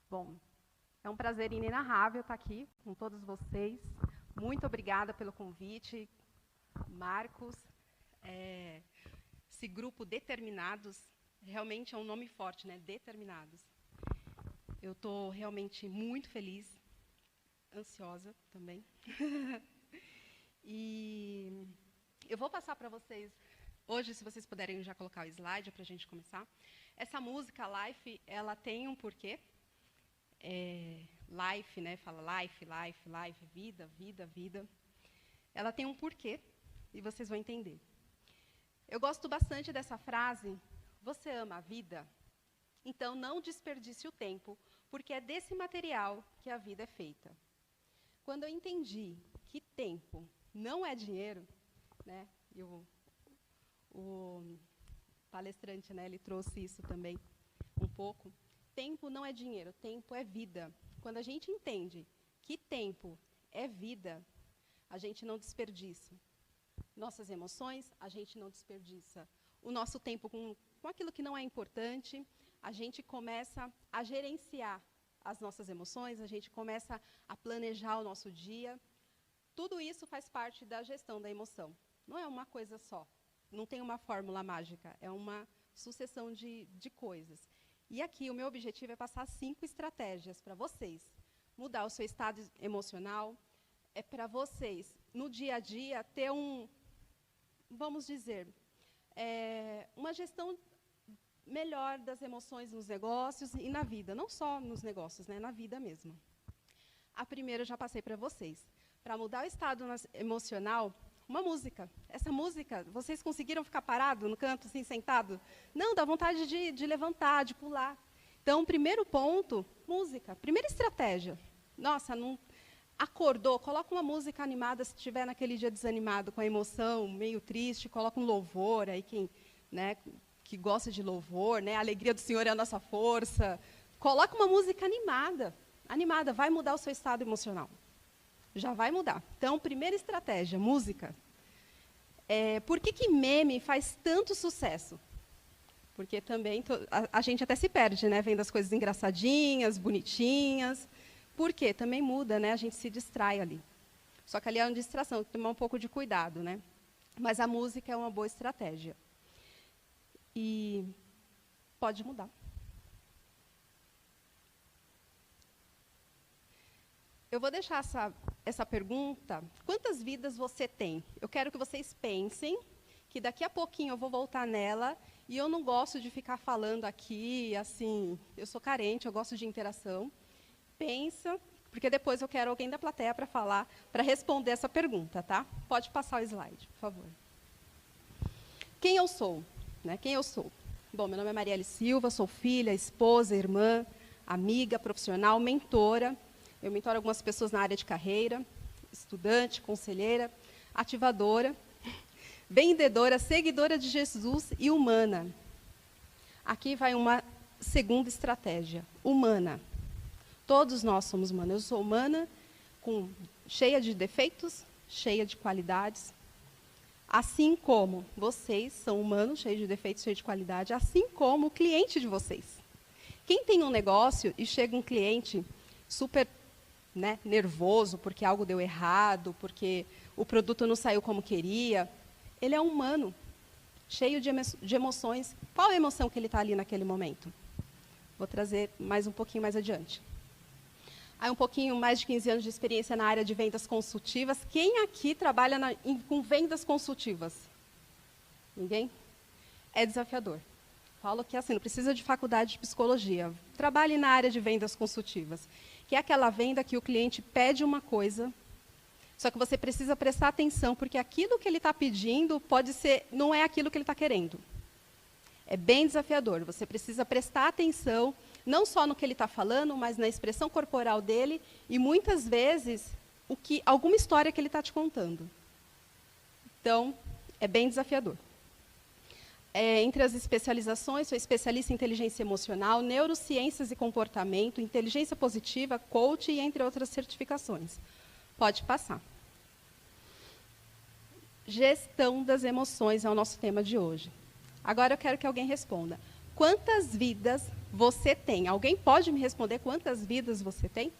Bom, é um prazer inenarrável estar aqui com todos vocês. Muito obrigada pelo convite, Marcos. Esse grupo Determinados, realmente é um nome forte, né? Determinados. Eu estou realmente muito feliz, ansiosa também. E eu vou passar para vocês, hoje, se vocês puderem já colocar o slide para a gente começar. Essa música, Life, ela tem um porquê. Life, né? Fala life, life, life, vida, vida, vida. Ela tem um porquê e vocês vão entender. Eu gosto bastante dessa frase, você ama a vida? Então não desperdice o tempo, porque é desse material que a vida é feita. Quando eu entendi que tempo não é dinheiro, né? E o palestrante, né, ele trouxe isso também um pouco. Tempo não é dinheiro, tempo é vida. Quando a gente entende que tempo é vida, a gente não desperdiça nossas emoções, a gente não desperdiça o nosso tempo com aquilo que não é importante, a gente começa a gerenciar as nossas emoções, a gente começa a planejar o nosso dia. Tudo isso faz parte da gestão da emoção. Não é uma coisa só, não tem uma fórmula mágica, é uma sucessão de coisas. E aqui o meu objetivo é passar 5 estratégias para vocês. Mudar o seu estado emocional, é para vocês, no dia a dia, ter vamos dizer, uma gestão melhor das emoções nos negócios e na vida. Não só nos negócios, né, na vida mesmo. A primeira eu já passei para vocês. Para mudar o estado emocional, uma música. Essa música, vocês conseguiram ficar parado no canto, assim, sentado? Não, dá vontade de levantar, de pular. Então, primeiro ponto, música. Primeira estratégia. Nossa, não acordou, coloca uma música animada, se estiver naquele dia desanimado, com a emoção meio triste, coloca um louvor, aí quem, né, que gosta de louvor, né, a alegria do Senhor é a nossa força. Coloca uma música animada. Animada, vai mudar o seu estado emocional. Já vai mudar. Então, primeira estratégia, música. Por que meme faz tanto sucesso? Porque também a gente até se perde, né? Vendo as coisas engraçadinhas, bonitinhas. Por quê? Também muda, né? A gente se distrai ali. Só que ali é uma distração, tem que tomar um pouco de cuidado, né? Mas a música é uma boa estratégia. E pode mudar. Eu vou deixar essa pergunta. Quantas vidas você tem? Eu quero que vocês pensem, que daqui a pouquinho eu vou voltar nela, e eu não gosto de ficar falando aqui, assim, eu sou carente, eu gosto de interação. Pensa, porque depois eu quero alguém da plateia para falar, para responder essa pergunta, tá? Pode passar o slide, por favor. Quem eu sou? Né? Quem eu sou? Bom, meu nome é Marielle Silva, sou filha, esposa, irmã, amiga, profissional, mentora. Eu mentoro algumas pessoas na área de carreira, estudante, conselheira, ativadora, vendedora, seguidora de Jesus e humana. Aqui vai uma segunda estratégia, humana. Todos nós somos humanos. Eu sou humana, cheia de defeitos, cheia de qualidades. Assim como vocês são humanos, cheios de defeitos, cheios de qualidade, assim como o cliente de vocês. Quem tem um negócio e chega um cliente super, né, nervoso porque algo deu errado, porque o produto não saiu como queria, ele é um humano, cheio de emoções. Qual é a emoção que ele está ali naquele momento? Vou trazer mais um pouquinho mais adiante. Há um pouquinho mais de 15 anos de experiência na área de vendas consultivas. Quem aqui trabalha com vendas consultivas? Ninguém? É desafiador. Falo que assim, não precisa de faculdade de psicologia. Trabalhe na área de vendas consultivas, que é aquela venda que o cliente pede uma coisa, Só que você precisa prestar atenção, porque aquilo que ele está pedindo pode ser, não é aquilo que ele está querendo. É bem desafiador. Você precisa prestar atenção, não só no que ele está falando, mas na expressão corporal dele e, muitas vezes, alguma história que ele está te contando. Então, é bem desafiador. Entre as especializações, sou especialista em inteligência emocional, neurociências e comportamento, inteligência positiva, coach e entre outras certificações. Pode passar. Gestão das emoções é o nosso tema de hoje. Agora eu quero que alguém responda. Quantas vidas você tem? Alguém pode me responder quantas vidas você tem?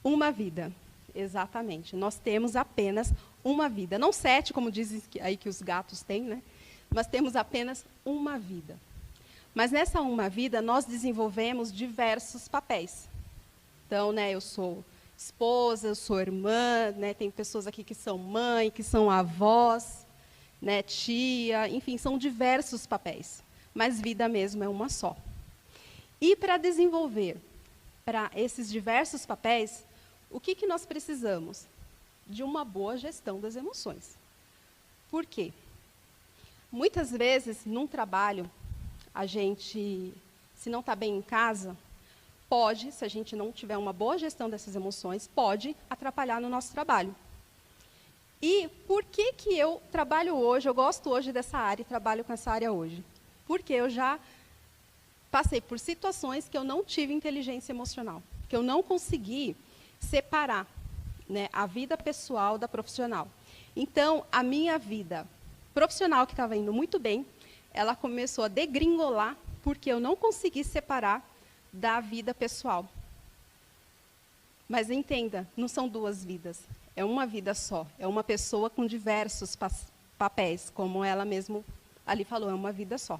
Uma vida. Exatamente. Nós temos apenas uma vida. Não 7, como dizem aí que os gatos têm, né? Mas temos apenas uma vida. Mas nessa uma vida, nós desenvolvemos diversos papéis. Então, né, eu sou esposa, eu sou irmã, né, tem pessoas aqui que são mãe, que são avós, né, tia, enfim, são diversos papéis. Mas vida mesmo é uma só. E para desenvolver para esses diversos papéis, o que nós precisamos? De uma boa gestão das emoções. Por quê? Muitas vezes, num trabalho, a gente, se não está bem em casa, pode, se a gente não tiver uma boa gestão dessas emoções, pode atrapalhar no nosso trabalho. E por que eu trabalho hoje, eu gosto hoje dessa área e trabalho com essa área hoje? Porque eu já passei por situações que eu não tive inteligência emocional, que eu não consegui separar, né, a vida pessoal da profissional. Então, a minha vida profissional, que estava indo muito bem, ela começou a degringolar porque eu não consegui separar da vida pessoal. Mas entenda, não são duas vidas, é uma vida só. É uma pessoa com diversos papéis, como ela mesmo ali falou, é uma vida só.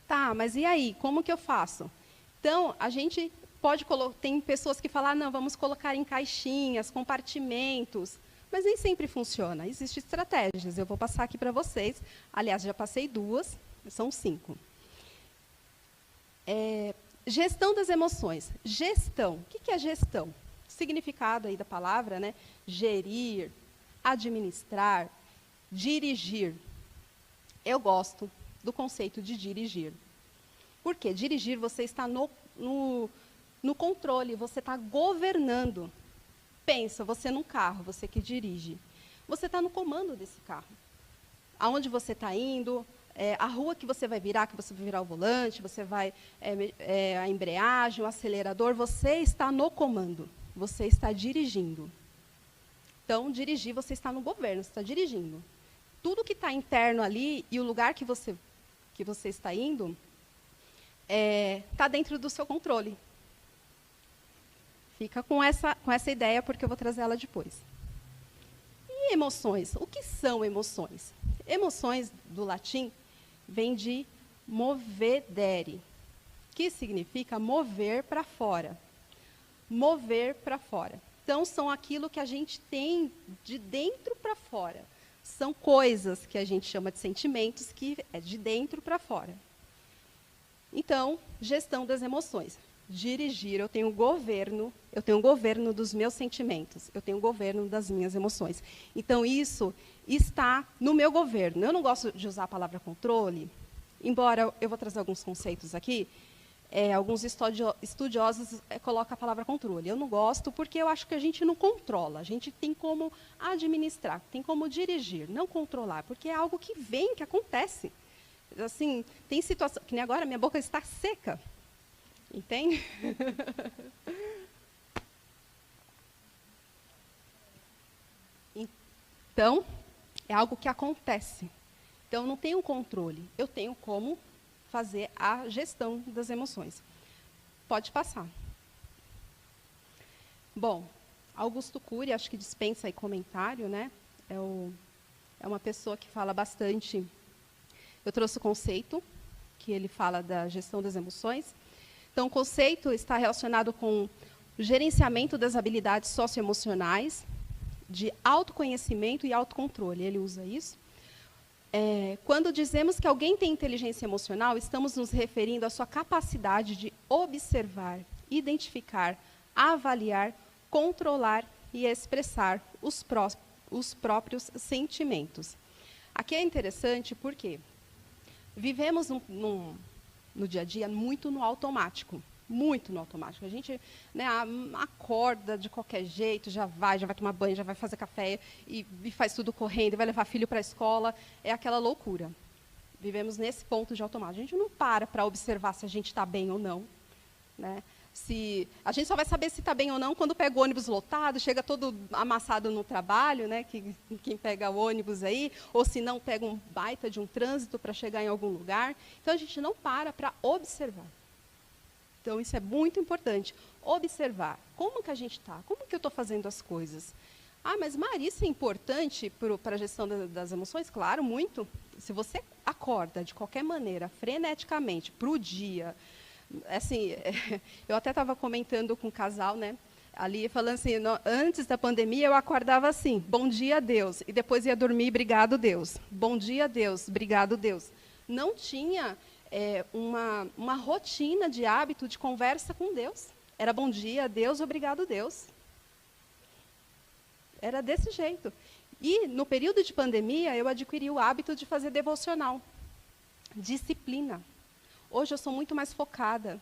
Tá, mas e aí, como que eu faço? Então, a gente pode colocar, tem pessoas que falam, não, vamos colocar em caixinhas, compartimentos, mas nem sempre funciona. Existem estratégias, eu vou passar aqui para vocês. Aliás, já passei 2, são 5. Gestão das emoções. Gestão, o que é gestão? O significado aí da palavra, né? Gerir, administrar, dirigir. Eu gosto do conceito de dirigir. Por quê? Dirigir, você está no controle, você está governando. Pensa, você num carro, você que dirige. Você está no comando desse carro. Aonde você está indo, a rua que você vai virar o volante, você vai a embreagem, o acelerador, você está no comando, você está dirigindo. Então, dirigir, você está no governo, você está dirigindo. Tudo que está interno ali e o lugar que você está indo está dentro do seu controle. Fica com essa ideia, porque eu vou trazer ela depois. E emoções? O que são emoções? Emoções, do latim, vem de movedere, que significa mover para fora. Mover para fora. Então, são aquilo que a gente tem de dentro para fora. São coisas que a gente chama de sentimentos, que é de dentro para fora. Então, gestão das emoções. Dirigir, eu tenho governo dos meus sentimentos, eu tenho governo das minhas emoções. Então, isso está no meu governo. Eu não gosto de usar a palavra controle, embora eu vou trazer alguns conceitos aqui, alguns estudiosos colocam a palavra controle. Eu não gosto porque eu acho que a gente não controla, a gente tem como administrar, tem como dirigir, não controlar, porque é algo que vem, que acontece. Assim, tem situação, que nem agora minha boca está seca, entende? Então, é algo que acontece. Então, eu não tenho controle, eu tenho como fazer a gestão das emoções. Pode passar. Bom, Augusto Cury, acho que dispensa aí comentário, né? É uma pessoa que fala bastante. Eu trouxe o conceito, que ele fala da gestão das emoções. Então, o conceito está relacionado com o gerenciamento das habilidades socioemocionais, de autoconhecimento e autocontrole. Ele usa isso. Quando dizemos que alguém tem inteligência emocional, estamos nos referindo à sua capacidade de observar, identificar, avaliar, controlar e expressar os próprios sentimentos. Aqui é interessante porque vivemos no dia a dia muito no automático. Muito no automático. A gente, né, acorda de qualquer jeito, já vai tomar banho, já vai fazer café e faz tudo correndo, vai levar filho para a escola. É aquela loucura. Vivemos nesse ponto de automático. A gente não para observar se a gente está bem ou não. Né? A gente só vai saber se está bem ou não quando pega o ônibus lotado, chega todo amassado no trabalho, né, quem pega o ônibus aí, ou se não pega um baita de um trânsito para chegar em algum lugar. Então, a gente não para observar. Então, isso é muito importante. Observar como que a gente está, como que eu estou fazendo as coisas. Ah, mas Maria, isso é importante para a gestão das emoções? Claro, muito. Se você acorda de qualquer maneira, freneticamente, para o dia, assim, eu até estava comentando com um casal, né, ali, falando assim, antes da pandemia eu acordava assim, bom dia, Deus, e depois ia dormir, obrigado, Deus. Bom dia, Deus, obrigado, Deus. Não tinha uma rotina de hábito de conversa com Deus. Era bom dia, Deus, obrigado, Deus. Era desse jeito. E, no período de pandemia, eu adquiri o hábito de fazer devocional. Disciplina. Hoje eu sou muito mais focada.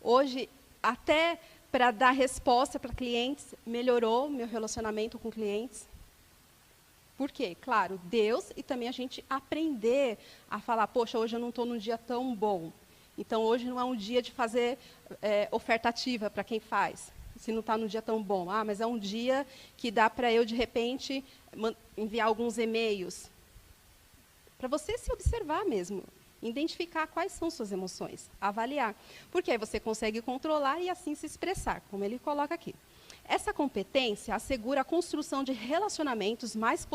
Hoje, até para dar resposta para clientes, melhorou meu relacionamento com clientes. Por quê? Claro, Deus e também a gente aprender a falar, poxa, hoje eu não estou num dia tão bom. Então, hoje não é um dia de fazer oferta ativa para quem faz, se não está num dia tão bom. Ah, mas é um dia que dá para eu, de repente, enviar alguns e-mails. Para você se observar mesmo, identificar quais são suas emoções, avaliar. Porque aí você consegue controlar e assim se expressar, como ele coloca aqui. Essa competência assegura a construção de relacionamentos mais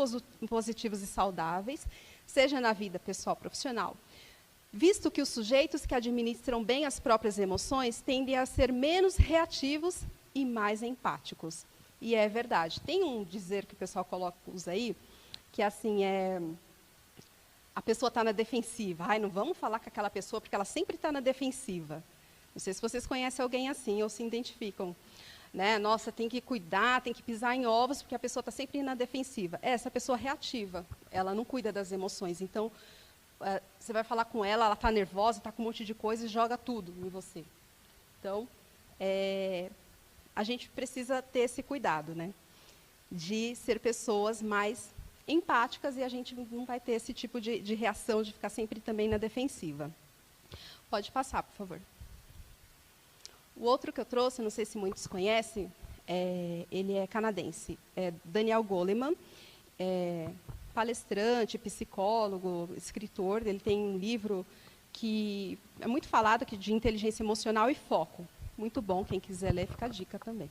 positivos e saudáveis, seja na vida pessoal ou profissional, visto que os sujeitos que administram bem as próprias emoções tendem a ser menos reativos e mais empáticos. E é verdade. Tem um dizer que o pessoal usa aí, que assim, a pessoa está na defensiva. Ai, não vamos falar com aquela pessoa, porque ela sempre está na defensiva. Não sei se vocês conhecem alguém assim ou se identificam. Né? Nossa, tem que cuidar, tem que pisar em ovos, porque a pessoa está sempre na defensiva. Essa pessoa é reativa, ela não cuida das emoções. Então, você vai falar com ela está nervosa, está com um monte de coisa e joga tudo em você. Então, a gente precisa ter esse cuidado, né? De ser pessoas mais empáticas e a gente não vai ter esse tipo de reação de ficar sempre também na defensiva. Pode passar, por favor. O outro que eu trouxe, não sei se muitos conhecem, ele é canadense, é Daniel Goleman, palestrante, psicólogo, escritor. Ele tem um livro que é muito falado aqui de inteligência emocional e foco. Muito bom, quem quiser ler, fica a dica também.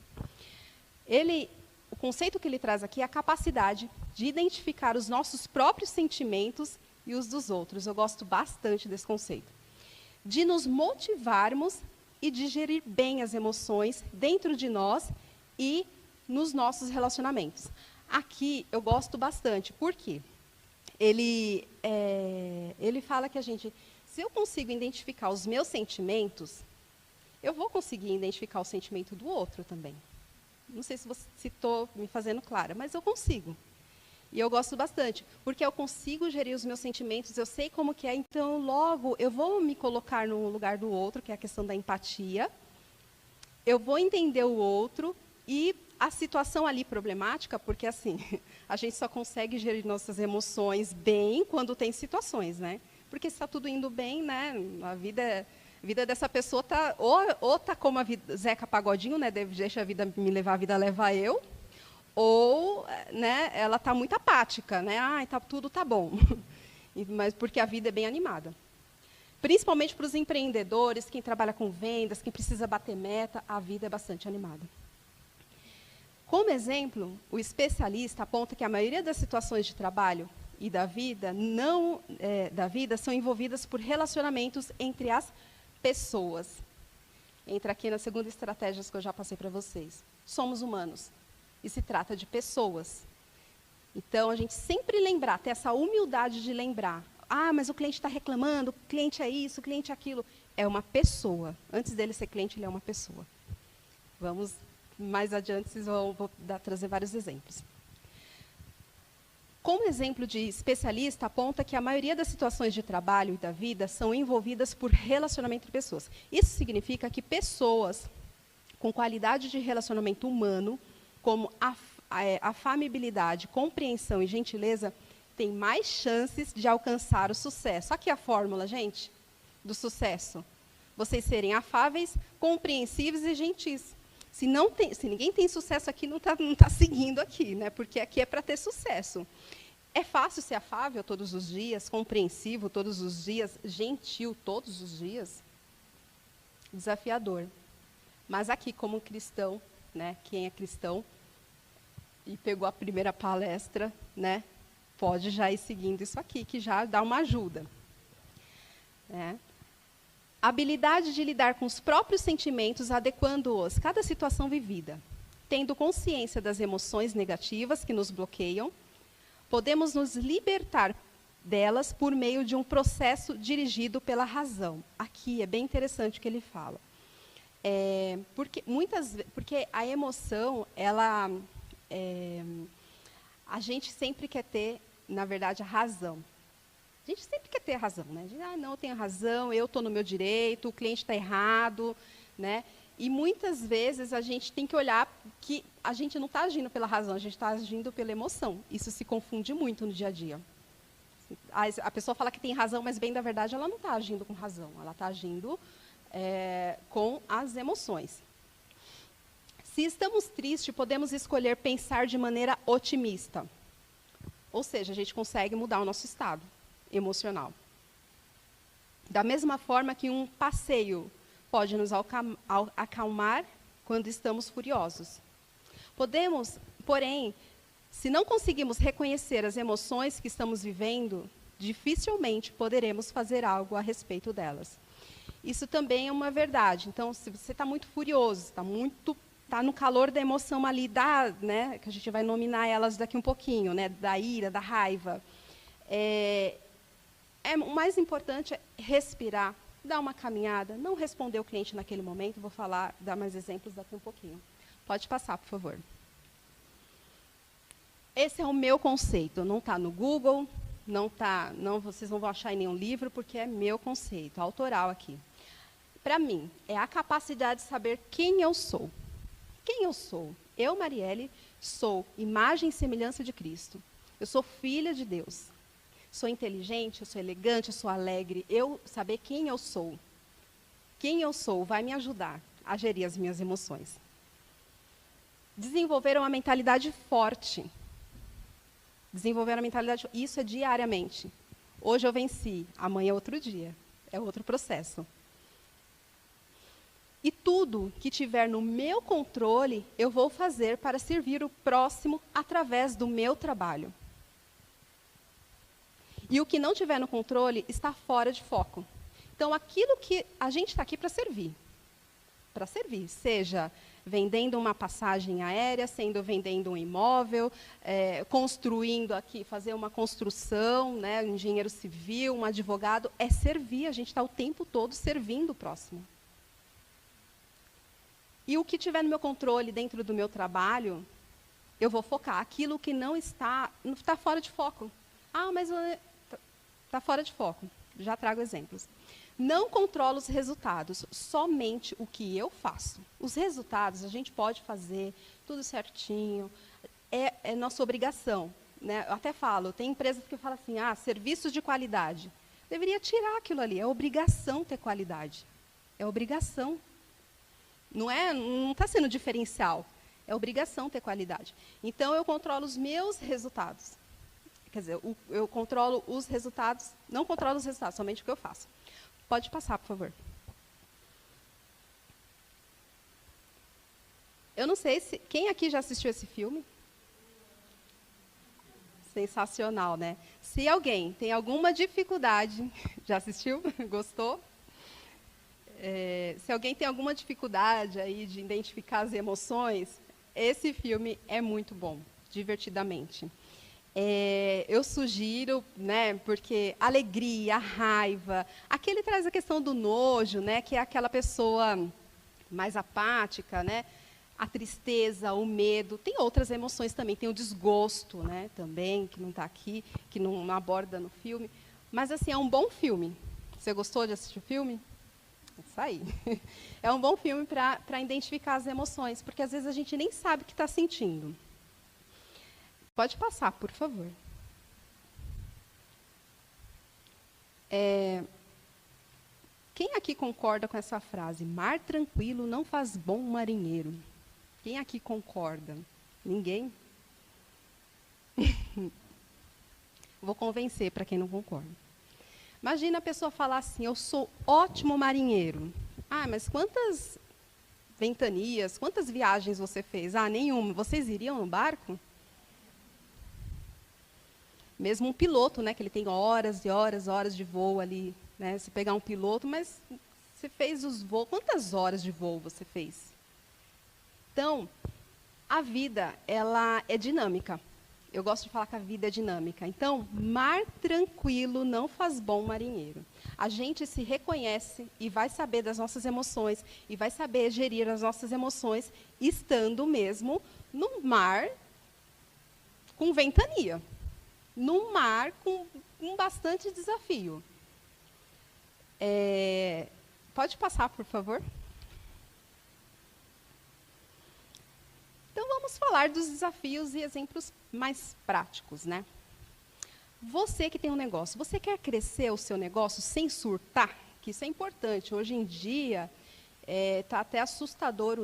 O conceito que ele traz aqui é a capacidade de identificar os nossos próprios sentimentos e os dos outros. Eu gosto bastante desse conceito. De nos motivarmos e digerir bem as emoções dentro de nós e nos nossos relacionamentos. Aqui eu gosto bastante, porque ele fala que se eu consigo identificar os meus sentimentos, eu vou conseguir identificar o sentimento do outro também. Não sei se estou me fazendo clara, mas eu consigo. E eu gosto bastante, porque eu consigo gerir os meus sentimentos, eu sei como que é, então logo eu vou me colocar no lugar do outro, que é a questão da empatia, eu vou entender o outro e a situação ali problemática, porque assim, a gente só consegue gerir nossas emoções bem quando tem situações, né? Porque se está tudo indo bem, né? A vida dessa pessoa está, ou está como a vida, Zeca Pagodinho, né? Deixa a vida me levar, a vida leva eu, ou, né, ela está muito apática, né? Tudo está bom, mas porque a vida é bem animada. Principalmente para os empreendedores, quem trabalha com vendas, quem precisa bater meta, a vida é bastante animada. Como exemplo, o especialista aponta que a maioria das situações de trabalho e da vida são envolvidas por relacionamentos entre as pessoas. Entra aqui na segunda estratégia que eu já passei para vocês. Somos humanos. E se trata de pessoas. Então, a gente sempre lembrar, ter essa humildade de lembrar. Mas o cliente está reclamando, o cliente é isso, o cliente é aquilo. É uma pessoa. Antes dele ser cliente, ele é uma pessoa. Vamos mais adiante vocês vou trazer vários exemplos. Como exemplo de especialista, aponta que a maioria das situações de trabalho e da vida são envolvidas por relacionamento entre pessoas. Isso significa que pessoas com qualidade de relacionamento humano, como afabilidade, compreensão e gentileza, têm mais chances de alcançar o sucesso. Aqui a fórmula, gente, do sucesso. Vocês serem afáveis, compreensíveis e gentis. Se ninguém tem sucesso aqui, não tá seguindo aqui, né? Porque aqui é para ter sucesso. É fácil ser afável todos os dias, compreensivo todos os dias, gentil todos os dias? Desafiador. Mas aqui, como cristão, né? Quem é cristão e pegou a primeira palestra, né? Pode já ir seguindo isso aqui, que já dá uma ajuda. Né? Habilidade de lidar com os próprios sentimentos, adequando-os a cada situação vivida. Tendo consciência das emoções negativas que nos bloqueiam, podemos nos libertar delas por meio de um processo dirigido pela razão. Aqui é bem interessante o que ele fala. Porque a emoção, a gente sempre quer ter, na verdade, a razão. A gente sempre quer ter a razão, né? Não, eu tenho razão, eu estou no meu direito, o cliente está errado, né? E muitas vezes a gente tem que olhar que a gente não está agindo pela razão, a gente está agindo pela emoção. Isso se confunde muito no dia a dia. A pessoa fala que tem razão, mas bem da verdade ela não está agindo com razão, ela está agindo com as emoções. Se estamos tristes, podemos escolher pensar de maneira otimista. Ou seja, a gente consegue mudar o nosso estado emocional. Da mesma forma que um passeio pode nos acalmar quando estamos furiosos. Porém, se não conseguimos reconhecer as emoções que estamos vivendo, dificilmente poderemos fazer algo a respeito delas. Isso também é uma verdade. Então, se você está muito furioso, está no calor da emoção ali, né, que a gente vai nominar elas daqui um pouquinho, né, da ira, da raiva, o mais importante é respirar, dar uma caminhada, não responder o cliente naquele momento, vou dar mais exemplos daqui um pouquinho. Pode passar, por favor. Esse é o meu conceito, não está no Google, vocês não vão achar em nenhum livro, porque é meu conceito, autoral aqui. Para mim, é a capacidade de saber quem eu sou. Quem eu sou? Eu, Marielle, sou imagem e semelhança de Cristo. Eu sou filha de Deus. Sou inteligente, eu sou elegante, eu sou alegre. Eu saber quem eu sou. Quem eu sou vai me ajudar a gerir as minhas emoções. Desenvolver uma mentalidade forte. Isso é diariamente. Hoje eu venci, amanhã é outro dia. É outro processo. E tudo que tiver no meu controle, eu vou fazer para servir o próximo através do meu trabalho. E o que não tiver no controle está fora de foco. Então, aquilo que a gente está aqui para servir, seja vendendo uma passagem aérea, vendendo um imóvel, construindo aqui, fazer uma construção, né, um engenheiro civil, um advogado, é servir, a gente está o tempo todo servindo o próximo. E o que tiver no meu controle dentro do meu trabalho, eu vou focar. Aquilo que não está fora de foco. Mas está fora de foco. Já trago exemplos. Não controlo os resultados, somente o que eu faço. Os resultados a gente pode fazer tudo certinho, é nossa obrigação. Né? Eu até falo, tem empresas que falam assim, serviços de qualidade. Deveria tirar aquilo ali, é obrigação ter qualidade. É obrigação. Não está sendo diferencial, é obrigação ter qualidade. Então, eu controlo os meus resultados. Quer dizer, eu controlo os resultados, não controlo os resultados, somente o que eu faço. Pode passar, por favor. Eu não sei se... Quem aqui já assistiu esse filme? Sensacional, né? Se alguém tem alguma dificuldade... Já assistiu? Gostou? Se alguém tem alguma dificuldade aí de identificar as emoções, esse filme é muito bom, divertidamente. Eu sugiro, né, porque alegria, raiva, aqui ele traz a questão do nojo, né, que é aquela pessoa mais apática, né, a tristeza, o medo. Tem outras emoções também, tem o desgosto, né, também, que não está aqui, que não aborda no filme. Mas, assim, é um bom filme. Você gostou de assistir o filme? Isso aí. É um bom filme para identificar as emoções, porque às vezes a gente nem sabe o que está sentindo. Pode passar, por favor. Quem aqui concorda com essa frase? Mar tranquilo não faz bom marinheiro. Quem aqui concorda? Ninguém? Vou convencer para quem não concorda. Imagina a pessoa falar assim, eu sou ótimo marinheiro. Ah, mas quantas ventanias, quantas viagens você fez? Ah, nenhuma. Vocês iriam no barco? Mesmo um piloto, né, que ele tem horas e horas de voo ali, né? Se pegar um piloto, mas você fez os voos, quantas horas de voo você fez? Então, a vida, ela é dinâmica. Eu gosto de falar que a vida é dinâmica. Então, mar tranquilo não faz bom marinheiro. A gente se reconhece e vai saber das nossas emoções e vai saber gerir as nossas emoções estando mesmo num mar com ventania, num mar com bastante desafio. Pode passar, por favor? Então, vamos falar dos desafios e exemplos mais práticos, né? Você que tem um negócio, você quer crescer o seu negócio sem surtar? Que isso é importante. Hoje em dia, está até assustador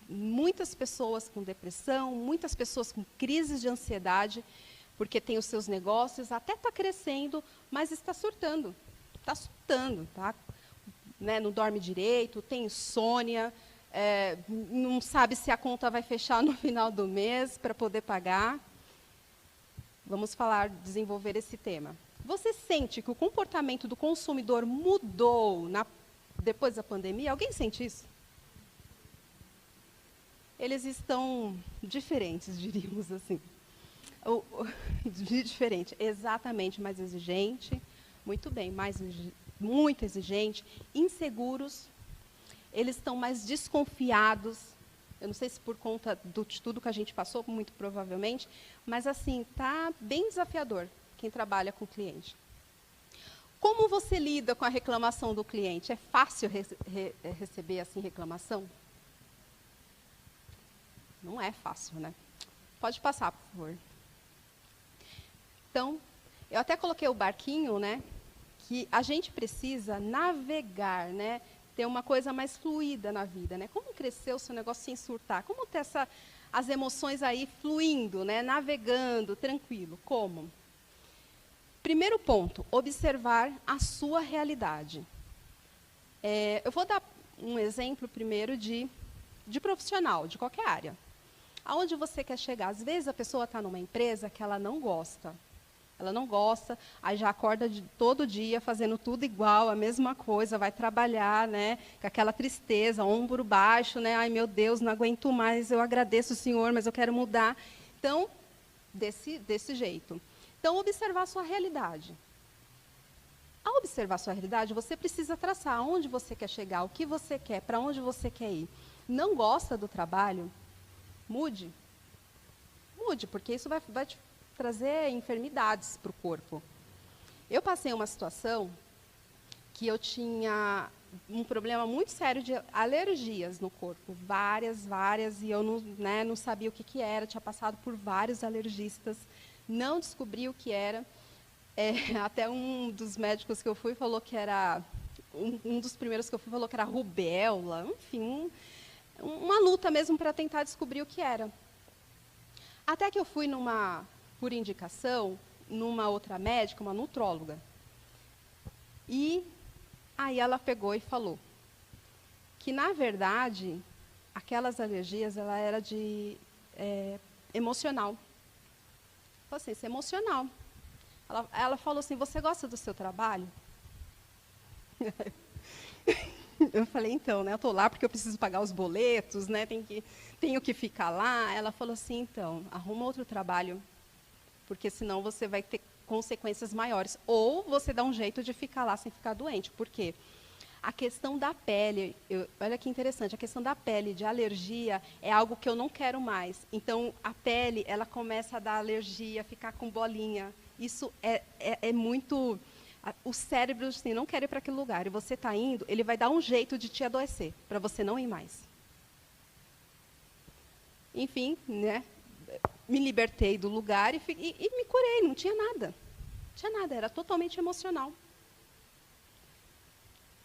muitas pessoas com depressão, muitas pessoas com crises de ansiedade, porque tem os seus negócios, até está crescendo, mas está surtando. Está surtando, tá? Né? Não dorme direito, tem insônia, não sabe se a conta vai fechar no final do mês para poder pagar. Vamos desenvolver esse tema. Você sente que o comportamento do consumidor mudou depois da pandemia? Alguém sente isso? Eles estão diferentes, diríamos assim. Diferente, exatamente, mais exigente, muito bem, muito exigente, inseguros, eles estão mais desconfiados. Eu não sei se por conta de tudo que a gente passou, muito provavelmente, mas assim, está bem desafiador quem trabalha com o cliente. Como você lida com a reclamação do cliente? É fácil receber assim reclamação? Não é fácil, né? Pode passar, por favor. Então, eu até coloquei o barquinho, né? Que a gente precisa navegar, né? Ter uma coisa mais fluida na vida, né? Como crescer o seu negócio sem surtar? Como ter as emoções aí fluindo, né? Navegando, tranquilo. Como? Primeiro ponto, observar a sua realidade. Eu vou dar um exemplo primeiro de profissional, de qualquer área. Aonde você quer chegar? Às vezes a pessoa está numa empresa que ela não gosta. Ela não gosta, aí já acorda todo dia fazendo tudo igual, a mesma coisa, vai trabalhar, né, com aquela tristeza, ombro baixo, né, ai meu Deus, não aguento mais, eu agradeço o Senhor, mas eu quero mudar. Então, desse jeito. Então, observar a sua realidade. Ao observar a sua realidade, você precisa traçar aonde você quer chegar, o que você quer, para onde você quer ir. Não gosta do trabalho? Mude. Mude, porque isso vai te trazer enfermidades para o corpo. Eu passei uma situação que eu tinha um problema muito sério de alergias no corpo, várias, e eu não sabia o que era, tinha passado por vários alergistas, não descobri o que era. Até um dos médicos que eu fui falou que era, um dos primeiros que eu fui falou que era rubéola, enfim, uma luta mesmo para tentar descobrir o que era. Até que eu fui por indicação, numa outra médica, uma nutróloga. E aí ela pegou e falou que, na verdade, aquelas alergias, ela era de emocional. Falei assim, isso é emocional. Ela falou assim, você gosta do seu trabalho? Eu falei, então, né, eu estou lá porque eu preciso pagar os boletos, né, tenho que ficar lá. Ela falou assim, então, arruma outro trabalho, porque senão você vai ter consequências maiores. Ou você dá um jeito de ficar lá sem ficar doente. Por quê? A questão da pele, olha que interessante, a questão da pele, de alergia, é algo que eu não quero mais. Então, a pele, ela começa a dar alergia, ficar com bolinha. Isso é muito... O cérebro, assim, não quer ir para aquele lugar. E você está indo, ele vai dar um jeito de te adoecer, para você não ir mais. Enfim, né, me libertei do lugar e me curei, não tinha nada. Não tinha nada, era totalmente emocional.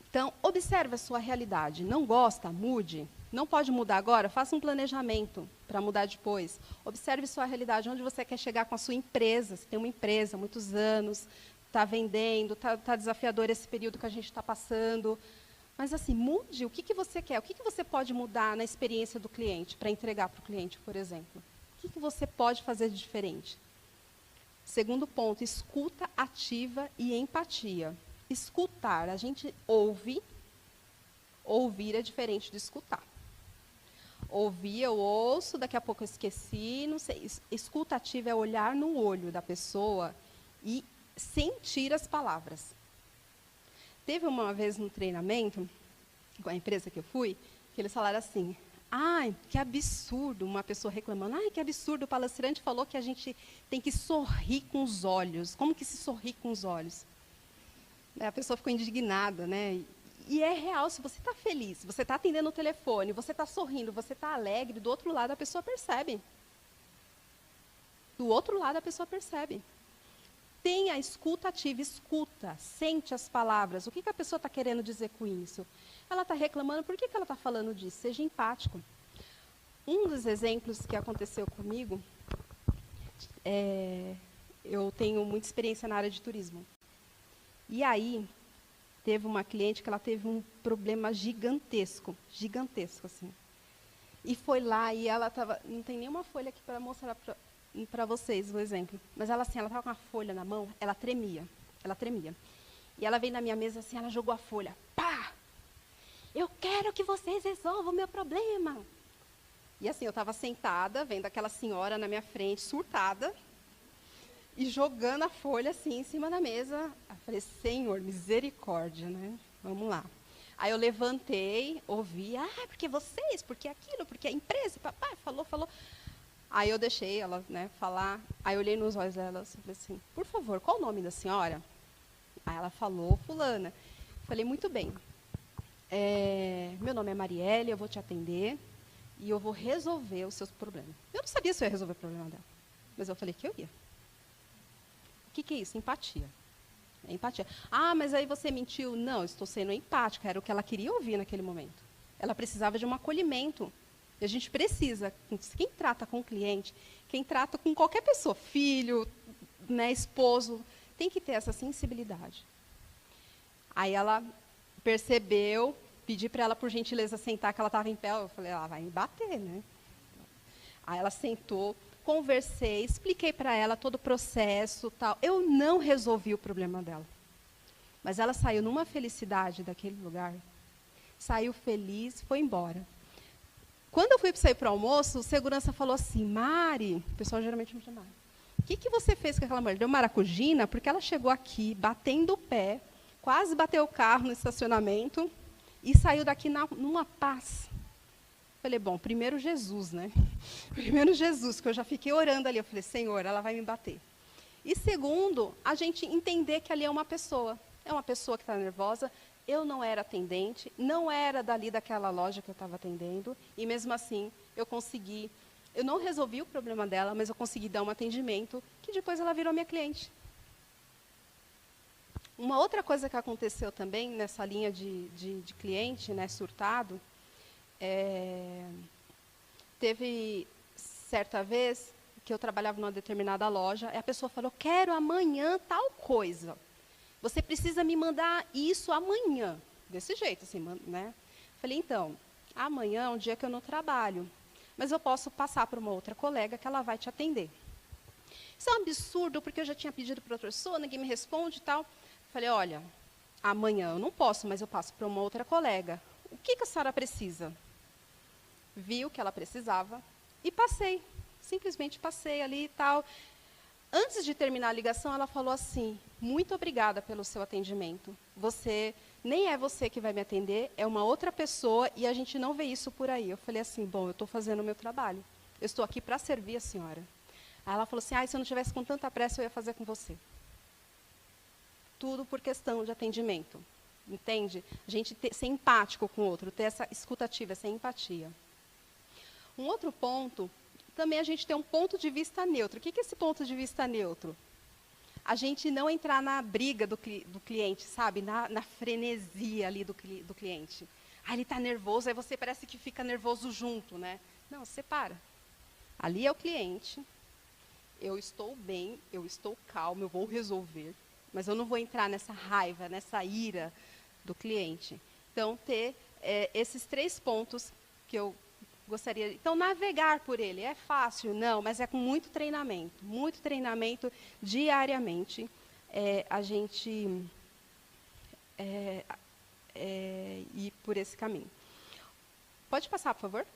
Então, observe a sua realidade. Não gosta? Mude. Não pode mudar agora? Faça um planejamento para mudar depois. Observe sua realidade, onde você quer chegar com a sua empresa. Você tem uma empresa há muitos anos, está vendendo, está desafiador esse período que a gente está passando. Mas, assim, mude o que você quer. O que você pode mudar na experiência do cliente, para entregar para o cliente, por exemplo? O que você pode fazer de diferente? Segundo ponto, escuta ativa e empatia. Escutar, a gente ouve, ouvir é diferente de escutar. Ouvir, eu ouço, daqui a pouco eu esqueci, não sei. Escuta ativa é olhar no olho da pessoa e sentir as palavras. Teve uma vez no treinamento, com a empresa que eu fui, que eles falaram assim, ai, que absurdo, uma pessoa reclamando, ai, que absurdo, o palestrante falou que a gente tem que sorrir com os olhos. Como que se sorri com os olhos? A pessoa ficou indignada, né? E é real, se você está feliz, você está atendendo o telefone, você está sorrindo, você está alegre, do outro lado a pessoa percebe. Do outro lado a pessoa percebe. Tenha a escuta ativa, escuta, sente as palavras. O que a pessoa está querendo dizer com isso? Ela está reclamando, por que ela está falando disso? Seja empático. Um dos exemplos que aconteceu comigo, eu tenho muita experiência na área de turismo. E aí, teve uma cliente que ela teve um problema gigantesco, assim. E foi lá e ela estava, não tem nenhuma folha aqui para mostrar para vocês o exemplo, mas ela assim, ela estava com a folha na mão, ela tremia. E ela veio na minha mesa assim, ela jogou a folha, pá! Eu quero que vocês resolvam o meu problema. E assim, eu estava sentada, vendo aquela senhora na minha frente, surtada, e jogando a folha assim em cima da mesa. Eu falei, Senhor, misericórdia, né? Vamos lá. Aí eu levantei, ouvi, porque vocês, porque aquilo, porque a empresa, papai, falou. Aí eu deixei ela, né, falar. Aí eu olhei nos olhos dela e falei assim, por favor, qual o nome da senhora? Aí ela falou, fulana. Falei, muito bem. Meu nome é Marielle, eu vou te atender e eu vou resolver os seus problemas. Eu não sabia se eu ia resolver o problema dela, mas eu falei que eu ia. O que é isso? Empatia. É empatia. Mas aí você mentiu. Não, eu estou sendo empática. Era o que ela queria ouvir naquele momento. Ela precisava de um acolhimento. E a gente precisa, quem trata com o cliente, quem trata com qualquer pessoa, filho, né, esposo, tem que ter essa sensibilidade. Aí ela percebeu, pedi para ela, por gentileza, sentar, que ela estava em pé. Eu falei, ela vai me bater, né? Aí ela sentou, conversei, expliquei para ela todo o processo, tal. Eu não resolvi o problema dela. Mas ela saiu numa felicidade daquele lugar. Saiu feliz, foi embora. Quando eu fui sair para o almoço, o segurança falou assim, Mari, o pessoal geralmente me chama, o que você fez com aquela mulher? Deu maracujina? Porque ela chegou aqui, batendo o pé, quase bateu o carro no estacionamento e saiu daqui numa paz. Falei, bom, primeiro Jesus, né? Primeiro Jesus, que eu já fiquei orando ali. Eu falei, Senhor, ela vai me bater. E segundo, a gente entender que ali é uma pessoa que está nervosa. Eu não era atendente, não era dali daquela loja que eu estava atendendo, e mesmo assim eu não resolvi o problema dela, mas eu consegui dar um atendimento, que depois ela virou minha cliente. Uma outra coisa que aconteceu também, nessa linha de cliente, né, surtado, teve certa vez que eu trabalhava numa determinada loja, e a pessoa falou, quero amanhã tal coisa. Você precisa me mandar isso amanhã. Desse jeito, assim, né? Falei, então, amanhã é um dia que eu não trabalho, mas eu posso passar para uma outra colega que ela vai te atender. Isso é um absurdo, porque eu já tinha pedido para outra pessoa, ninguém me responde e tal. Falei, olha, amanhã eu não posso, mas eu passo para uma outra colega. O que a senhora precisa? Vi o que ela precisava e passei. Simplesmente passei ali e tal. Antes de terminar a ligação, ela falou assim, muito obrigada pelo seu atendimento. Você nem é você que vai me atender, é uma outra pessoa e a gente não vê isso por aí. Eu falei assim, bom, eu estou fazendo o meu trabalho. Eu estou aqui para servir a senhora. Aí ela falou assim, se eu não tivesse com tanta pressa, eu ia fazer com você. Tudo por questão de atendimento. Entende? A gente ser empático com o outro, ter essa escutativa, essa empatia. Um outro ponto, também a gente tem um ponto de vista neutro. O que é esse ponto de vista neutro? A gente não entrar na briga do cliente, sabe? Na frenesia ali do cliente. Ele está nervoso, aí você parece que fica nervoso junto, né? Não, separa. Ali é o cliente, eu estou bem, eu estou calmo, eu vou resolver, mas eu não vou entrar nessa raiva, nessa ira do cliente. Então, ter esses 3 pontos que eu gostaria. Então, navegar por ele é fácil? Não, mas é com muito treinamento diariamente. A gente ir por esse caminho. Pode passar, por favor?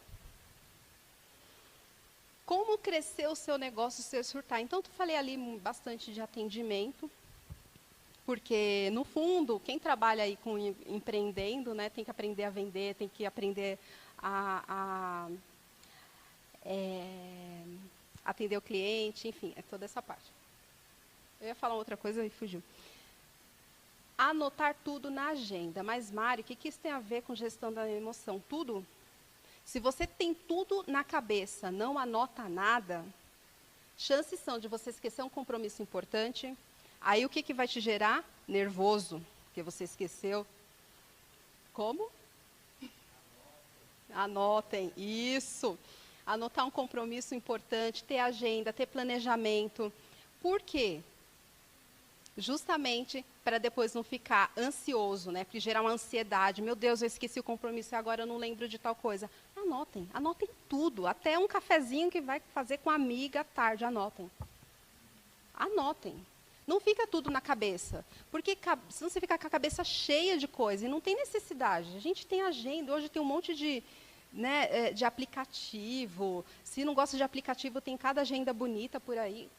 Como crescer o seu negócio sem surtar? Então, eu falei ali bastante de atendimento, porque, no fundo, quem trabalha aí com empreendendo, né, tem que aprender a vender, tem que aprender a atender o cliente, enfim, é toda essa parte. Eu ia falar outra coisa e fugiu. Anotar tudo na agenda. Mas, Mari, o que isso tem a ver com gestão da emoção? Tudo? Se você tem tudo na cabeça, não anota nada, chances são de você esquecer um compromisso importante. Aí o que vai te gerar? Nervoso, porque você esqueceu. Como? Anotem, isso. Anotar um compromisso importante, ter agenda, ter planejamento. Por quê? Justamente para depois não ficar ansioso, né? Porque gerar uma ansiedade. Meu Deus, eu esqueci o compromisso e agora eu não lembro de tal coisa. Anotem tudo. Até um cafezinho que vai fazer com a amiga à tarde, anotem. Anotem. Não fica tudo na cabeça. Porque senão você fica com a cabeça cheia de coisa e não tem necessidade. A gente tem agenda, hoje tem um monte de aplicativo. Se não gosta de aplicativo, tem cada agenda bonita por aí.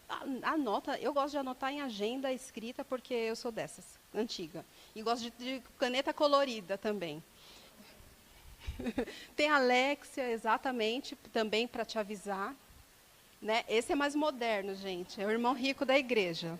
Anota. Eu gosto de anotar em agenda escrita porque eu sou dessas, antiga. E gosto de caneta colorida também. Tem Alexia, exatamente, também para te avisar. Né? Esse é mais moderno, gente. É o irmão rico da igreja.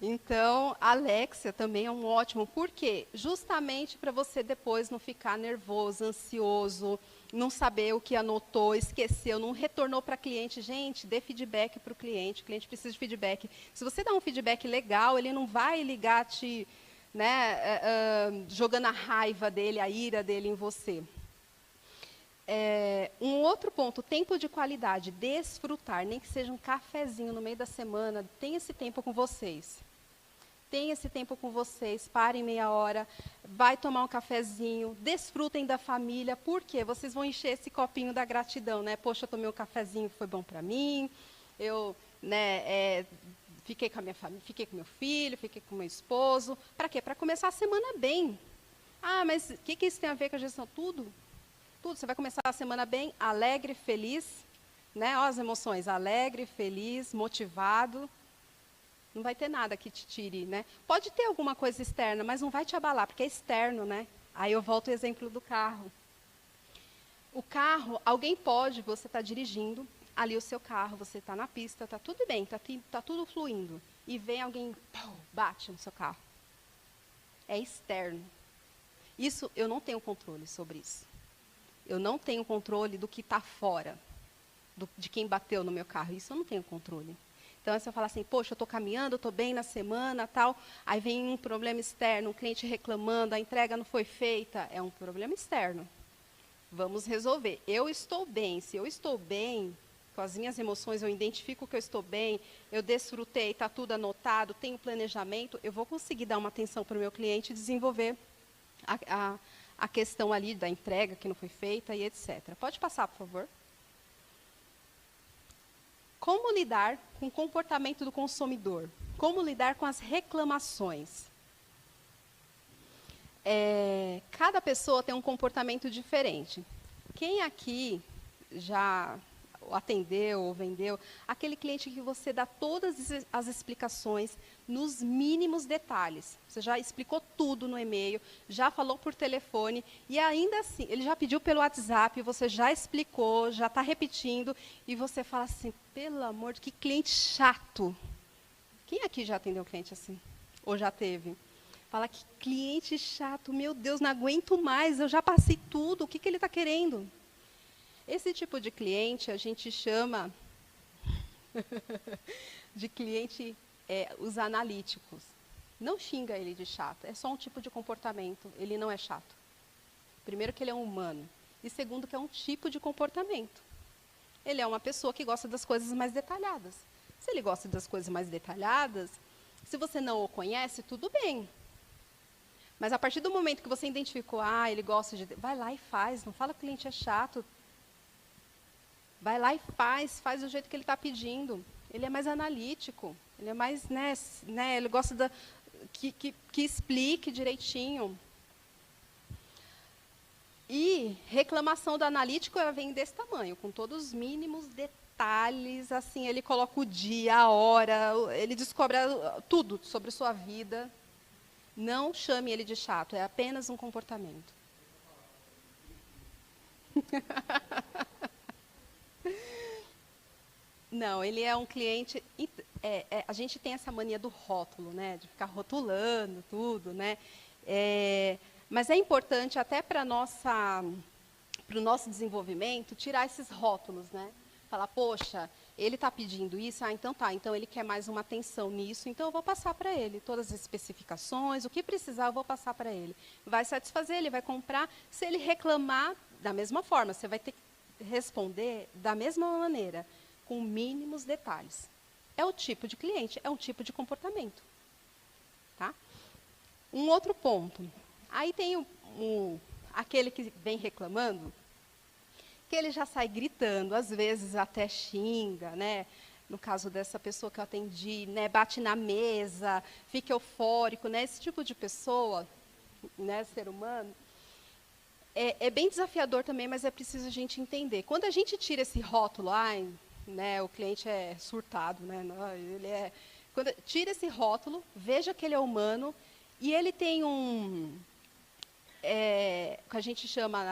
Então, a Alexia também é um ótimo. Por quê? Justamente para você depois não ficar nervoso, ansioso, não saber o que anotou, esqueceu, não retornou para cliente. Gente, dê feedback para o cliente precisa de feedback. Se você dá um feedback legal, ele não vai ligar te, jogando a raiva dele, a ira dele em você. Um outro ponto, tempo de qualidade, desfrutar, nem que seja um cafezinho no meio da semana, tenha esse tempo com vocês. Tenha esse tempo com vocês, parem meia hora, vai tomar um cafezinho, desfrutem da família, porque vocês vão encher esse copinho da gratidão, né? Poxa, eu tomei um cafezinho, foi bom para mim, eu fiquei com a minha família, fiquei com meu filho, fiquei com meu esposo. Para quê? Para começar a semana bem. Mas o que isso tem a ver com a gestão? Tudo. Você vai começar a semana bem, alegre, feliz, né? Ó, as emoções, alegre, feliz, motivado. Não vai ter nada que te tire, né? Pode ter alguma coisa externa, mas não vai te abalar, porque é externo, né? Aí eu volto ao exemplo do carro. O carro, alguém pode, você está dirigindo, ali o seu carro, você está na pista, está tudo bem, está tudo fluindo. E vem alguém, bate no seu carro. É externo. Isso, eu não tenho controle sobre isso. Eu não tenho controle do que está fora, de quem bateu no meu carro. Isso eu não tenho controle. Então, se eu falar assim, poxa, eu estou caminhando, estou bem na semana, tal, aí vem um problema externo, um cliente reclamando, a entrega não foi feita, é um problema externo. Vamos resolver. Eu estou bem. Se eu estou bem, com as minhas emoções, eu identifico que eu estou bem, eu desfrutei, está tudo anotado, tenho planejamento, eu vou conseguir dar uma atenção para o meu cliente e desenvolver a questão ali da entrega que não foi feita e etc. Pode passar, por favor. Como lidar com o comportamento do consumidor? Como lidar com as reclamações? Cada pessoa tem um comportamento diferente. Quem aqui já ou atendeu ou vendeu, aquele cliente que você dá todas as explicações nos mínimos detalhes. Você já explicou tudo no e-mail, já falou por telefone, e ainda assim, ele já pediu pelo WhatsApp, você já explicou, já está repetindo, e você fala assim, pelo amor de que cliente chato. Quem aqui já atendeu um cliente assim? Ou já teve? Fala que cliente chato, meu Deus, não aguento mais, eu já passei tudo, o que ele está querendo? Esse tipo de cliente a gente chama de cliente, os analíticos. Não xinga ele de chato, é só um tipo de comportamento, ele não é chato. Primeiro que ele é um humano, e segundo que é um tipo de comportamento. Ele é uma pessoa que gosta das coisas mais detalhadas. Se ele gosta das coisas mais detalhadas, se você não o conhece, tudo bem. Mas a partir do momento que você identificou, ele gosta de... Vai lá e faz, não fala que o cliente é chato. Vai lá e faz do jeito que ele está pedindo. Ele é mais analítico, ele é mais, ele gosta que explique direitinho. E reclamação do analítico vem desse tamanho, com todos os mínimos detalhes, assim, ele coloca o dia, a hora, ele descobre tudo sobre sua vida. Não chame ele de chato, é apenas um comportamento. Não, ele é um cliente... a gente tem essa mania do rótulo, né? De ficar rotulando tudo, né? Mas é importante até para o nosso desenvolvimento tirar esses rótulos, né? Falar, poxa, ele está pedindo isso, então tá, então ele quer mais uma atenção nisso, então eu vou passar para ele todas as especificações, o que precisar eu vou passar para ele. Vai satisfazer, ele vai comprar. Se ele reclamar, da mesma forma, você vai ter que responder da mesma maneira, com mínimos detalhes. É o tipo de cliente, é um tipo de comportamento. Tá? Um outro ponto. Aí tem aquele que vem reclamando, que ele já sai gritando, às vezes até xinga, né? No caso dessa pessoa que eu atendi, né? Bate na mesa, fica eufórico, né? Esse tipo de pessoa, né? Ser humano, é bem desafiador também, mas é preciso a gente entender. Quando a gente tira esse rótulo, né, o cliente é surtado, né? Não, tira esse rótulo, veja que ele é humano e ele tem que a gente chama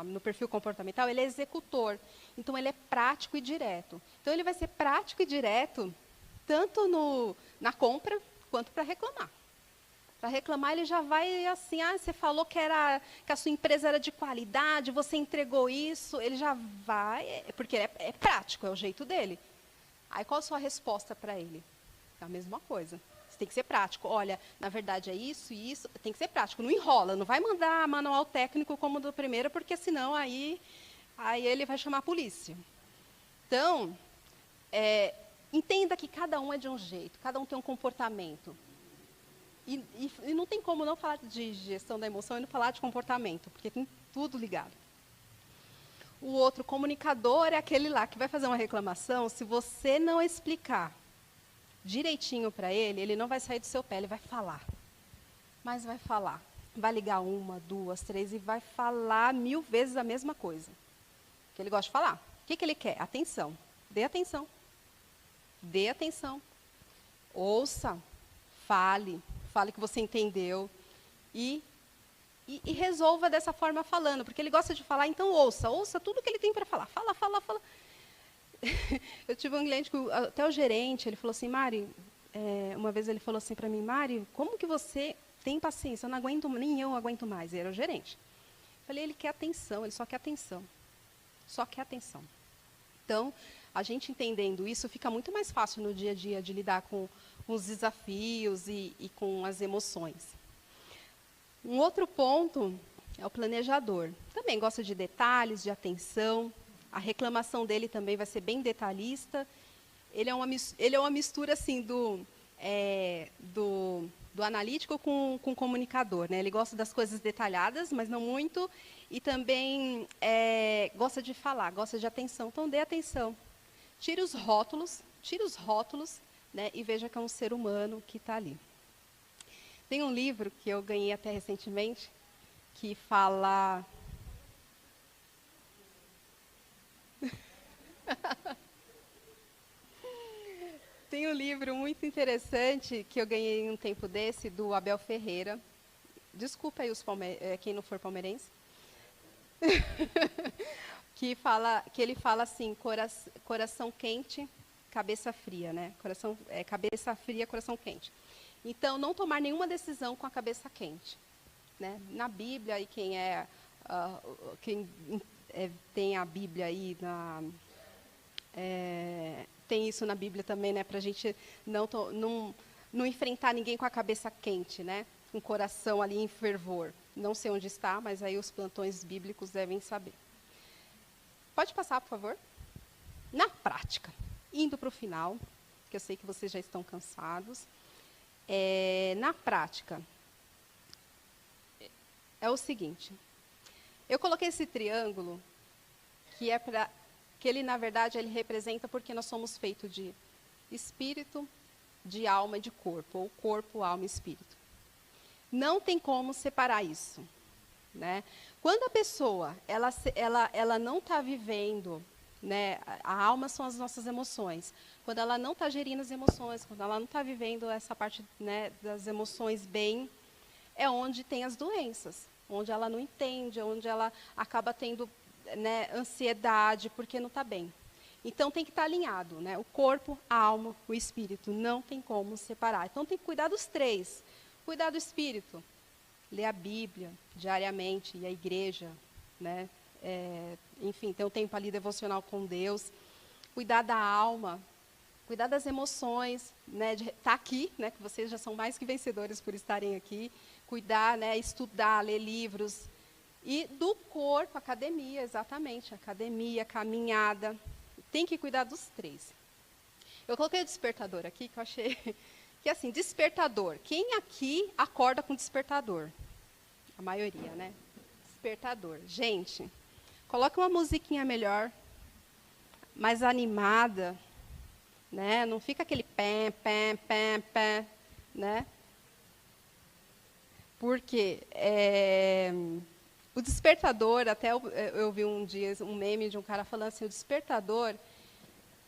no perfil comportamental, ele é executor. Então, ele é prático e direto. Então, ele vai ser prático e direto tanto na compra quanto para reclamar. Para reclamar, ele já vai assim, você falou que a sua empresa era de qualidade, você entregou isso, ele já vai, porque ele é prático, é o jeito dele. Aí, qual a sua resposta para ele? É a mesma coisa. Você tem que ser prático. Olha, na verdade é isso e isso. Tem que ser prático. Não enrola. Não vai mandar manual técnico como do primeiro, porque senão aí ele vai chamar a polícia. Então, entenda que cada um é de um jeito. Cada um tem um comportamento. E não tem como não falar de gestão da emoção e não falar de comportamento, porque tem tudo ligado. O outro comunicador é aquele lá que vai fazer uma reclamação. Se você não explicar direitinho para ele, ele não vai sair do seu pé, ele vai falar. Mas vai falar. Vai ligar 1, 2, 3 e vai falar 1000 vezes a mesma coisa. Que ele gosta de falar. O que ele quer? Atenção. Dê atenção. Dê atenção. Ouça. Fale. Fale que você entendeu. E resolva dessa forma falando. Porque ele gosta de falar, então ouça. Ouça tudo que ele tem para falar. Fala, fala, fala. Eu tive um cliente, até o gerente, ele falou assim, Mari, uma vez ele falou assim para mim, Mari, como que você tem paciência? Eu não aguento, nem eu aguento mais. Ele era o gerente. Eu falei, ele quer atenção, ele só quer atenção. Só quer atenção. Então, a gente entendendo isso, fica muito mais fácil no dia a dia de lidar com os desafios e com as emoções. Um outro ponto é o planejador. Também gosta de detalhes, de atenção. A reclamação dele também vai ser bem detalhista. Ele é uma mistura assim do analítico com o comunicador, né? Ele gosta das coisas detalhadas, mas não muito, e também gosta de falar, gosta de atenção. Então, dê atenção. Tire os rótulos, né? E veja que é um ser humano que está ali. Tem um livro que eu ganhei até recentemente, que fala... Tem um livro muito interessante que eu ganhei um tempo desse, do Abel Ferreira. Desculpa aí quem não for palmeirense. Que ele fala assim, coração quente, cabeça fria, né? Cabeça fria, coração quente. Então, não tomar nenhuma decisão com a cabeça quente, né? Na Bíblia, e quem tem a Bíblia aí, tem isso na Bíblia também, né? Para a gente não enfrentar ninguém com a cabeça quente, né? Com o coração ali em fervor. Não sei onde está, mas aí os plantões bíblicos devem saber. Pode passar, por favor? Na prática, indo para o final, que eu sei que vocês já estão cansados. Na prática, é o seguinte. Eu coloquei esse triângulo, que ele, na verdade, ele representa porque nós somos feitos de espírito, de alma e de corpo, ou corpo, alma e espírito. Não tem como separar isso, né? Quando a pessoa ela não está vivendo, né? A alma são as nossas emoções. Quando ela não está gerindo as emoções, quando ela não está vivendo essa parte, né, das emoções bem, é onde tem as doenças, onde ela não entende, onde ela acaba tendo, né, ansiedade porque não está bem. Então tem que estar alinhado, né? O corpo, a alma, o espírito. Não tem como separar. Então tem que cuidar dos três. Cuidar do espírito, ler a Bíblia diariamente, e a igreja, né? Enfim, ter um tempo ali devocional com Deus. Cuidar da alma, cuidar das emoções, né? De estar aqui, né? Que vocês já são mais que vencedores por estarem aqui. Cuidar, né? Estudar, ler livros. E do corpo, academia, exatamente. Academia, caminhada. Tem que cuidar dos três. Eu coloquei o despertador aqui, que eu achei... Que assim, despertador. Quem aqui acorda com despertador? A maioria, né? Despertador. Gente, coloque uma musiquinha melhor, mais animada, né? Não fica aquele pé, pé, pé, pé, né? Porque o despertador, até eu vi um dia um meme de um cara falando assim, o despertador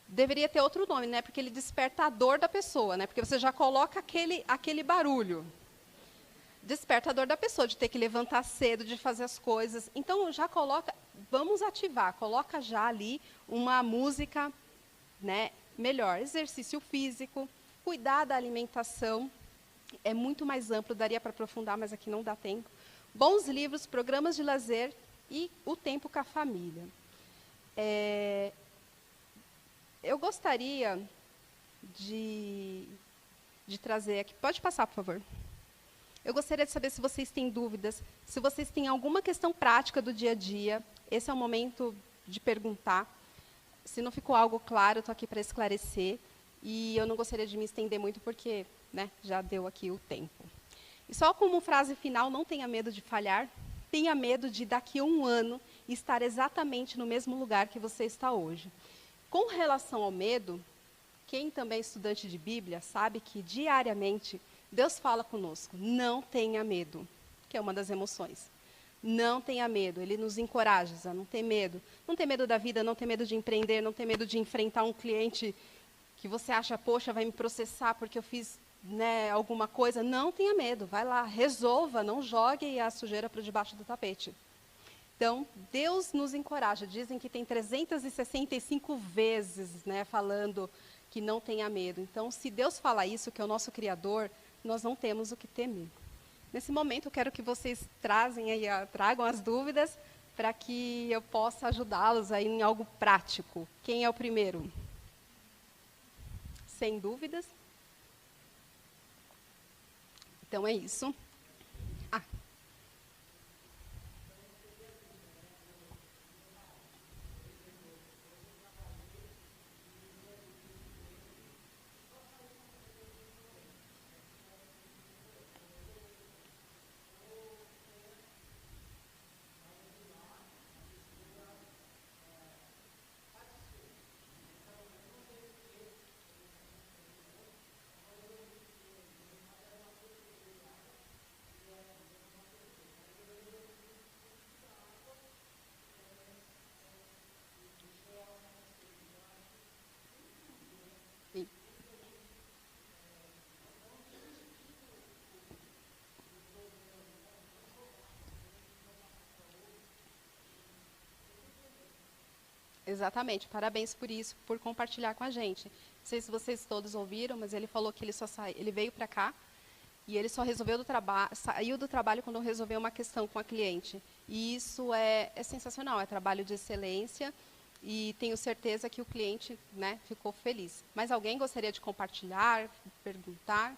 deveria ter outro nome, né? Porque ele desperta a dor da pessoa, né? Porque você já coloca aquele barulho. Desperta a dor da pessoa, de ter que levantar cedo, de fazer as coisas. Então, já coloca, vamos ativar, coloca já ali uma música, né, melhor. Exercício físico, cuidar da alimentação, é muito mais amplo, daria para aprofundar, mas aqui não dá tempo. Bons livros, programas de lazer e o tempo com a família. Eu gostaria de trazer aqui... Pode passar, por favor. Eu gostaria de saber se vocês têm dúvidas, se vocês têm alguma questão prática do dia a dia. Esse é o momento de perguntar. Se não ficou algo claro, eu estou aqui para esclarecer. E eu não gostaria de me estender muito, porque, né, já deu aqui o tempo. E só como frase final, não tenha medo de falhar. Tenha medo de, daqui a um ano, estar exatamente no mesmo lugar que você está hoje. Com relação ao medo, quem também é estudante de Bíblia sabe que diariamente Deus fala conosco, não tenha medo, que é uma das emoções. Não tenha medo, Ele nos encoraja a não ter medo. Não ter medo da vida, não ter medo de empreender, não ter medo de enfrentar um cliente que você acha, poxa, vai me processar porque eu fiz, né, alguma coisa. Não tenha medo, vai lá, resolva, não jogue a sujeira para debaixo do tapete. Então, Deus nos encoraja. Dizem que tem 365 vezes, né, falando que não tenha medo. Então, se Deus fala isso, que é o nosso Criador, nós não temos o que temer. Nesse momento, eu quero que vocês tragam as dúvidas para que eu possa ajudá-los aí em algo prático. Quem é o primeiro? Sem dúvidas? Então, é isso. Sim. Exatamente. Parabéns por isso, por compartilhar com a gente. Não sei se vocês todos ouviram, mas ele falou que ele veio para cá e ele só saiu do trabalho quando resolveu uma questão com a cliente. E isso é sensacional, é trabalho de excelência e tenho certeza que o cliente, né, ficou feliz. Mas alguém gostaria de compartilhar, perguntar?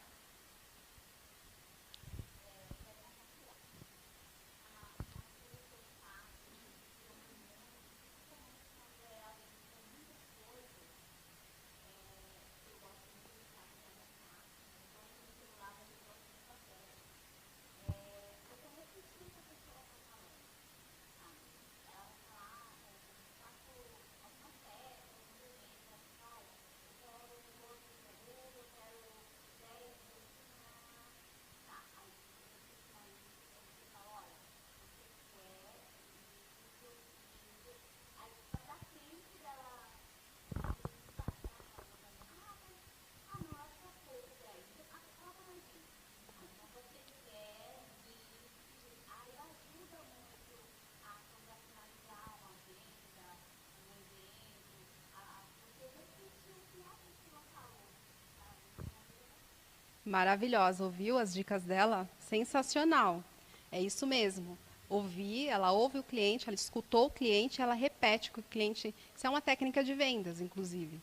Maravilhosa, ouviu as dicas dela? Sensacional. É isso mesmo. Ouvir, ela ouve o cliente, ela escutou o cliente, ela repete com o cliente. Isso é uma técnica de vendas, inclusive.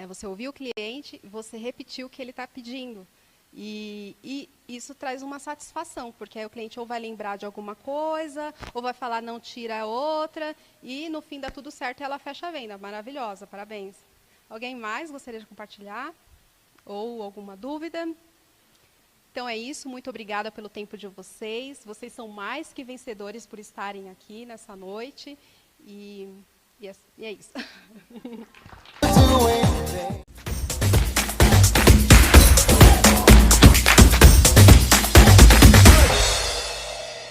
Você ouviu o cliente e você repetiu o que ele está pedindo. E isso traz uma satisfação, porque aí o cliente ou vai lembrar de alguma coisa, ou vai falar não tira outra, e no fim dá tudo certo e ela fecha a venda. Maravilhosa, parabéns. Alguém mais gostaria de compartilhar? Ou alguma dúvida? Então é isso, muito obrigada pelo tempo de vocês. Vocês são mais que vencedores por estarem aqui nessa noite. E é isso.